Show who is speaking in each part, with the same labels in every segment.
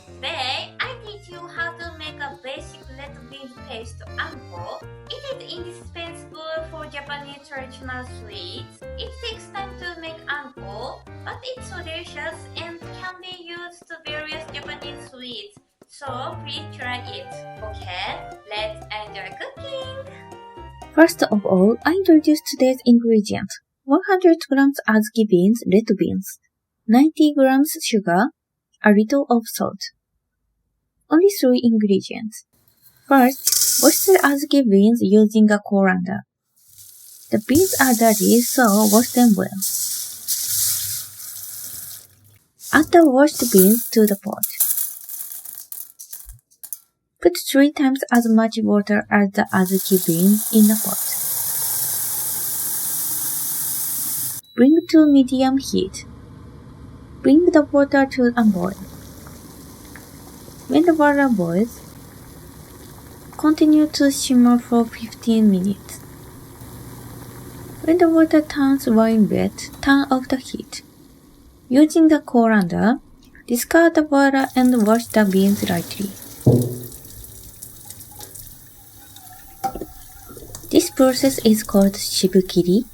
Speaker 1: Today I teach you how to make a basic red bean paste anko. It is indispensable for Japanese traditional sweets. It takes time to make anko, but it's delicious and can be used to various Japanese sweets. So please try it. Okay, let's enjoy cooking.
Speaker 2: First of all, I introduce today's ingredients. 100 grams azuki beans, red beans, 90 grams sugar, a little of salt. Only 3 ingredients. First, wash the azuki beans using a colander. The beans are dirty, so wash them well. Add the washed beans to the pot. Put 3 times as much water as the azuki beans in the pot. Bring to medium heat. Bring the water to a boil. When the water boils, continue to simmer for 15 minutes. When the water turns wine red, turn off the heat. Using the colander, discard the water and wash the beans lightly. This process is called shibukiri.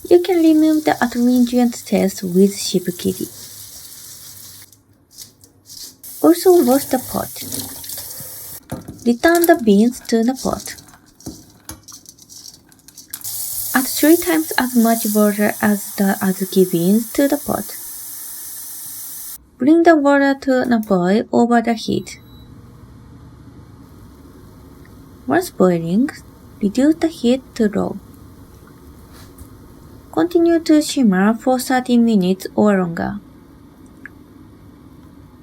Speaker 2: You can remove the astringent taste with shibukiri. Also wash the pot. Return the beans to the pot. Add 3 times as much water as the azuki beans to the pot. Bring the water to a boil over the heat. Once boiling, reduce the heat to low. Continue to simmer for 30 minutes or longer.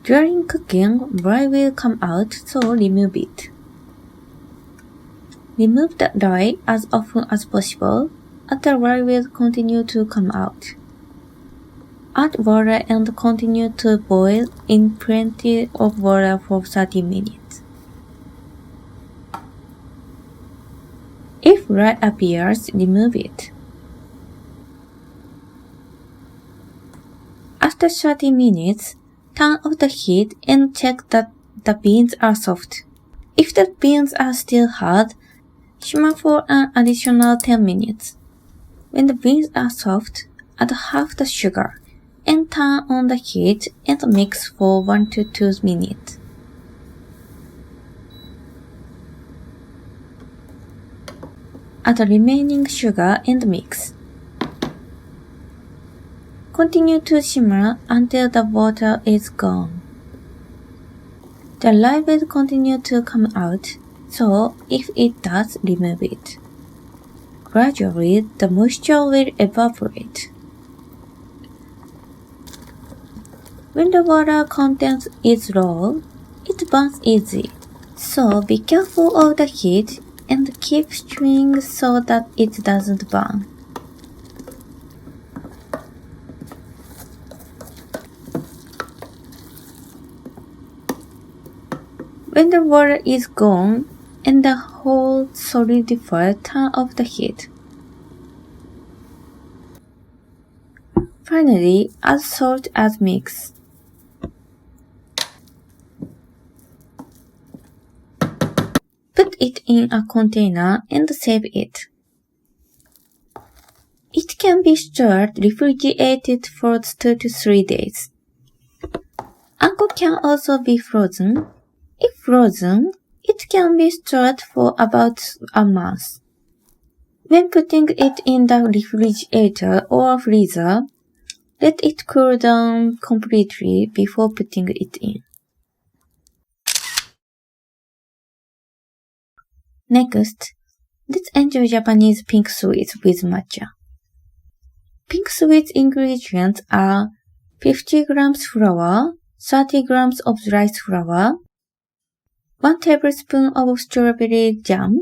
Speaker 2: During cooking, dye will come out, so remove it. Remove the dye as often as possible, as the dye will continue to come out. Add water and continue to boil in plenty of water for 30 minutes. If dye appears, remove it. After 30 minutes, turn off the heat and check that the beans are soft. If the beans are still hard, simmer for an additional 10 minutes. When the beans are soft, add half the sugar and turn on the heat and mix for 1 to 2 minutes. Add the remaining sugar and mix. Continue to simmer until the water is gone. The lye will continue to come out, so if it does, remove it. Gradually, the moisture will evaporate. When the water content is low, it burns easily, so be careful of the heat and keep stirring so that it doesn't burn. When the water is gone and the whole solidifies, turn off the heat. Finally, add salt as mix. Put it in a container and save it. It can be stored refrigerated for 2 to 3 days. Anko can also be frozen. If frozen, it can be stored for about a month. When putting it in the refrigerator or freezer, let it cool down completely before putting it in. Next, let's enjoy Japanese pink sweets with matcha. Pink sweets ingredients are 50 grams flour, 30 grams of rice flour, 1 tablespoon of strawberry jam,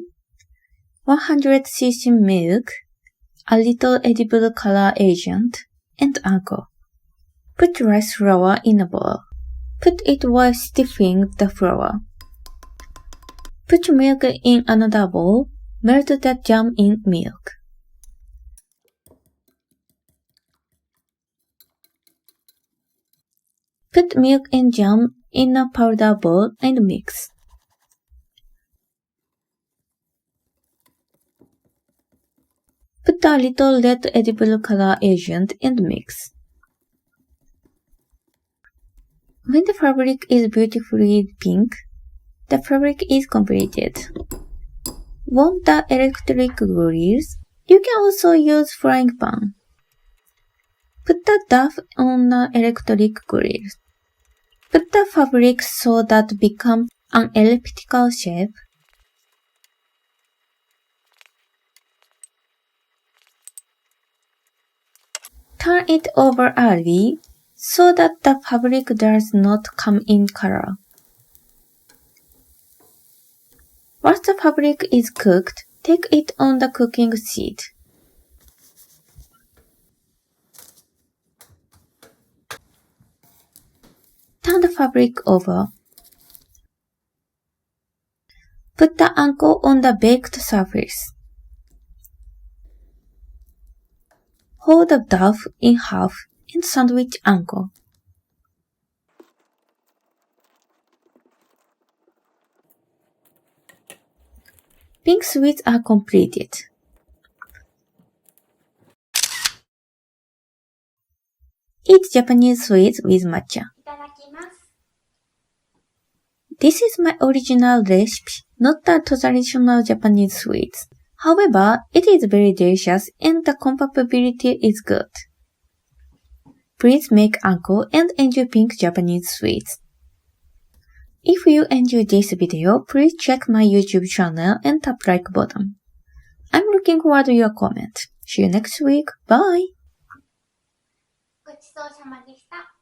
Speaker 2: 100 cc milk, a little edible color agent, and anko. Put rice flour in a bowl. Put it while stirring the flour. Put milk in another bowl. Melt the jam in milk. Put milk and jam in a powder bowl and mix. Put a little red edible color agent and mix. When the fabric is beautifully pink, the fabric is completed. Want the electric grills? You can also use frying pan. Put the dough on the electric grill. Put the fabric so that becomes an elliptical shape. Turn it over early so that the fabric does not come in color. Once the fabric is cooked, take it on the cooking sheet. Turn the fabric over. Put the anko on the baked surface. Fold the dough in half and sandwich anko. Pink sweets are completed. Eat Japanese sweets with matcha.
Speaker 1: いただきます。
Speaker 2: This is my original recipe, not the traditional Japanese sweets. However, it is very delicious and the compatibility is good. Please make anko and enjoy pink Japanese sweets. If you enjoyed this video, please check my YouTube channel and tap like button. I'm looking forward to your comment. See you next week. Bye!
Speaker 1: ごちそうさまでした。